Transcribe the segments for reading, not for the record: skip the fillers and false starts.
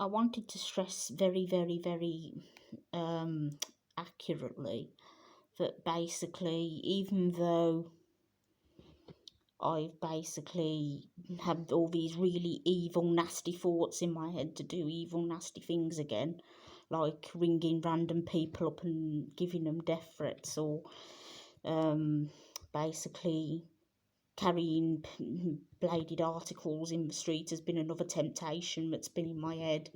I wanted to stress very, very, very accurately that basically, even though I've basically had all these really evil, nasty thoughts in my head to do evil, nasty things again, like ringing random people up and giving them death threats, or basically carrying bladed articles in the street has been another temptation that's been in my head.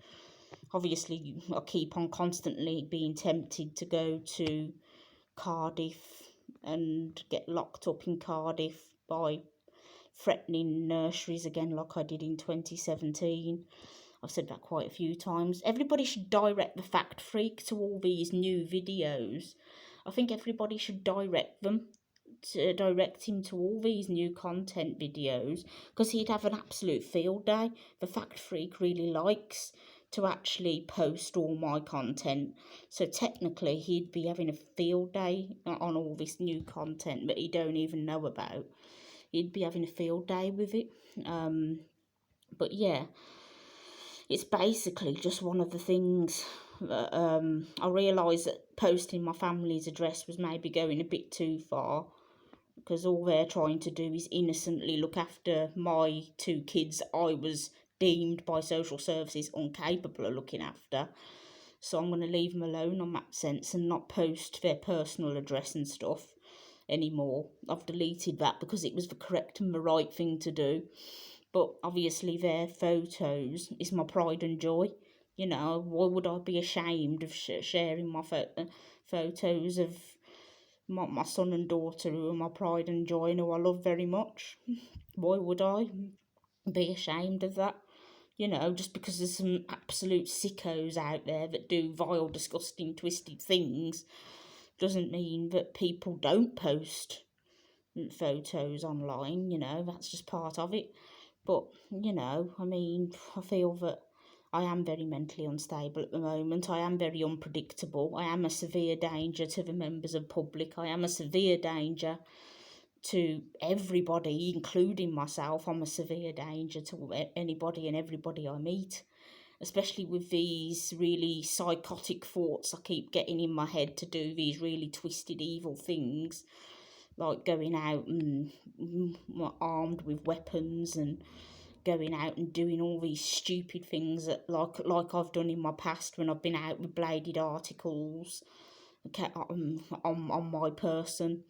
Obviously, I keep on constantly being tempted to go to Cardiff and get locked up in Cardiff by threatening nurseries again, like I did in 2017. I've said that quite a few times. Everybody should direct the fact freak to all these new videos. I think everybody should direct him to all these new content videos, because he'd have an absolute field day. The fact freak really likes to actually post all my content, so technically he'd be having a field day on all this new content that he don't even know about. He'd be having a field day with it. But yeah, it's basically just one of the things that I realised that posting my family's address was maybe going a bit too far, because all they're trying to do is innocently look after my two kids I was deemed by social services incapable of looking after. So I'm going to leave them alone on that sense and not post their personal address and stuff anymore. I've deleted that because it was the correct and the right thing to do. But obviously their photos is my pride and joy. You know, why would I be ashamed of sharing my photos of my son and daughter, who are my pride and joy and who I love very much? Why would I be ashamed of that? You know, just because there's some absolute sickos out there that do vile, disgusting, twisted things doesn't mean that people don't post photos online. You know, that's just part of it. But, you know, I mean, I feel that I am very mentally unstable at the moment. I am very unpredictable. I am a severe danger to the members of public. I am a severe danger to everybody, including myself. I'm a severe danger to anybody and everybody I meet, especially with these really psychotic thoughts I keep getting in my head to do these really twisted, evil things, like going out and armed with weapons and going out and doing all these stupid things that, like I've done in my past when I've been out with bladed articles on my person.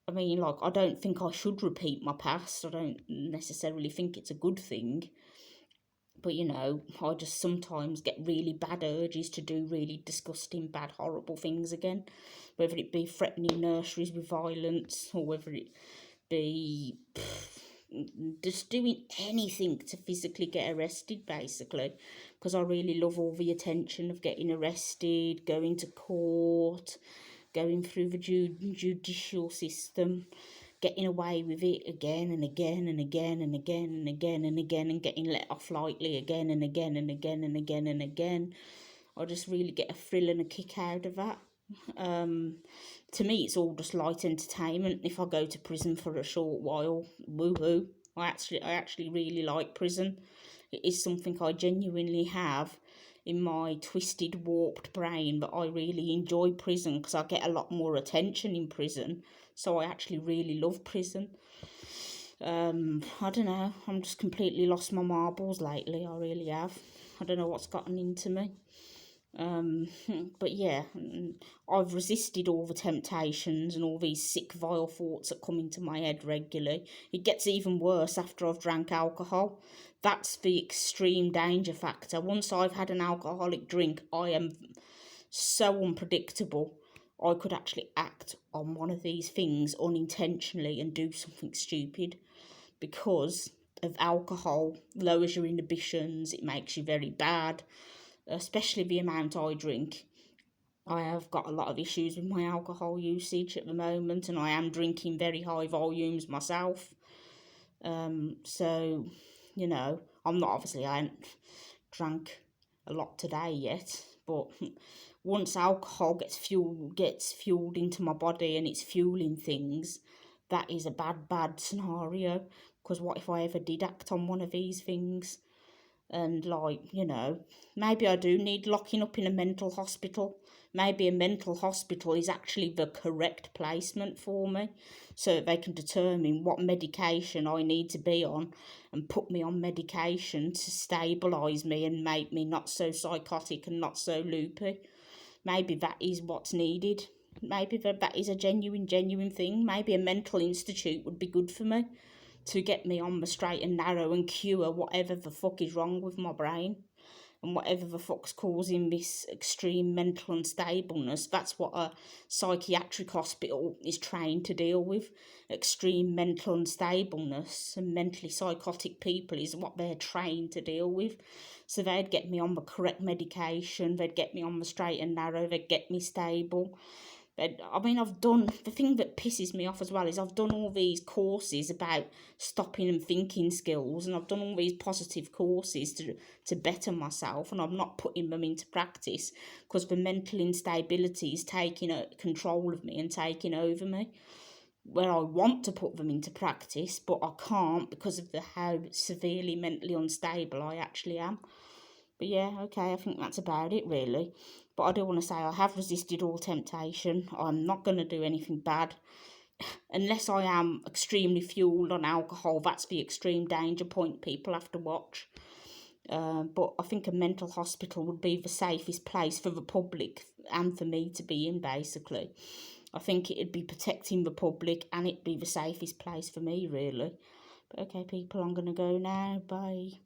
I mean, like, I don't think I should repeat my past. I don't necessarily think it's a good thing. But, you know, I just sometimes get really bad urges to do really disgusting, bad, horrible things again. Whether it be threatening nurseries with violence, or whether it be just doing anything to physically get arrested, basically. Because I really love all the attention of getting arrested, going to court, going through the judicial system, getting away with it again and again and again and again and again and again, and getting let off lightly again and again and again and again and again. I just really get a thrill and a kick out of that. To me, it's all just light entertainment. If I go to prison for a short while, woohoo! I actually really like prison. It is something I genuinely have in my twisted, warped brain, but I really enjoy prison because I get a lot more attention in prison. So I actually really love prison. I don't know. I'm just completely lost my marbles lately. I really have. I don't know what's gotten into me. But yeah, I've resisted all the temptations and all these sick, vile thoughts that come into my head regularly. It gets even worse after I've drank alcohol. That's the extreme danger factor. Once I've had an alcoholic drink, I am so unpredictable. I could actually act on one of these things unintentionally and do something stupid, because of alcohol lowers your inhibitions. It makes you very bad, especially the amount I drink. I have got a lot of issues with my alcohol usage at the moment, and I am drinking very high volumes myself. So, you know, I haven't drank a lot today yet, but once alcohol gets fueled into my body and it's fueling things, that is a bad scenario. Because what if I ever did act on one of these things? And, like, you know, maybe I do need locking up in a mental hospital. Maybe a mental hospital is actually the correct placement for me, so that they can determine what medication I need to be on and put me on medication to stabilise me and make me not so psychotic and not so loopy. Maybe that is what's needed. Maybe that is a genuine thing. Maybe a mental institute would be good for me to get me on the straight and narrow and cure whatever the fuck is wrong with my brain and whatever the fuck's causing this extreme mental unstableness. That's what a psychiatric hospital is trained to deal with. Extreme mental unstableness and mentally psychotic people is what they're trained to deal with. So they'd get me on the correct medication, they'd get me on the straight and narrow, they'd get me stable. I mean, I've done, the thing that pisses me off as well is I've done all these courses about stopping and thinking skills, and I've done all these positive courses to better myself, and I'm not putting them into practice because the mental instability is taking control of me and taking over me, where I want to put them into practice, but I can't because of how severely mentally unstable I actually am. But yeah, okay, I think that's about it, really. But I do want to say I have resisted all temptation. I'm not going to do anything bad. Unless I am extremely fueled on alcohol, that's the extreme danger point people have to watch. But I think a mental hospital would be the safest place for the public and for me to be in, basically. I think it'd be protecting the public and it'd be the safest place for me, really. But okay, people, I'm going to go now. Bye.